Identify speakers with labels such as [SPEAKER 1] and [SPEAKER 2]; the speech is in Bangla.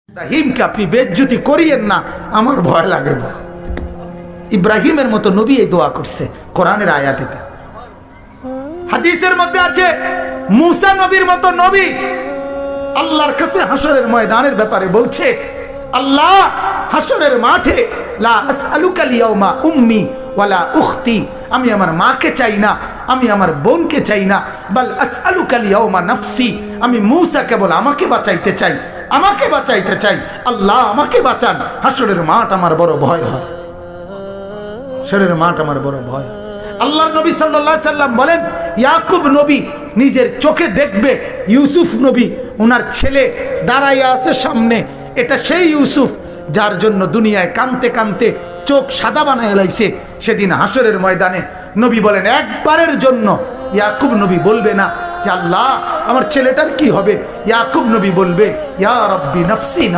[SPEAKER 1] ইব্রাহিমকে আপনি বেজ্জতি করিয়েন না, আমার ভয় লাগে না। ইব্রাহিমের মতো নবী এই দোয়া করছে কোরআনের আয়াতে। হাদিসের মধ্যে আছে মুসা নবীর মতো নবী আল্লাহর কাছে হাসরের ময়দানের ব্যাপারে বলছে, আল্লাহ হাসরের মাঠে লা আসআলুকা লিয়াউমা উম্মি ওয়ালা উখতি, আমি আমার মাকে চাই না, আমি আমার বোনকে চাই না, বাল আসআলুকা লিয়াউমা নাফসি, আমি মুসা কেবল আমাকে বাঁচাইতে চাই, আমাকে বাঁচাইতে চাই। আল্লাহ আমাকে বাঁচান, হাসরের মাঠ আমার বড় ভয় হয়, হাসরের মাঠ আমার বড় ভয়। আল্লাহর নবী সাল্লাল্লাহু আলাইহি সাল্লাম বলেন, ইয়াকুব নবী নিজের চোখে দেখবে ইউসুফ নবী ওনার ছেলে দাঁড়াইয়া আছে সামনে, এটা সেই ইউসুফ যার জন্য দুনিয়ায় কানতে কানতে চোখ সাদা বানায় লাইছে। সেদিন হাসরের ময়দানে নবী বলেন, একবারের জন্য ইয়াকুব নবী বলবে না যে আল্লাহ আমার ছেলেটার কি হবে, ইয়াকুব নবী বলবে, ইয়া রাব্বি নাফসি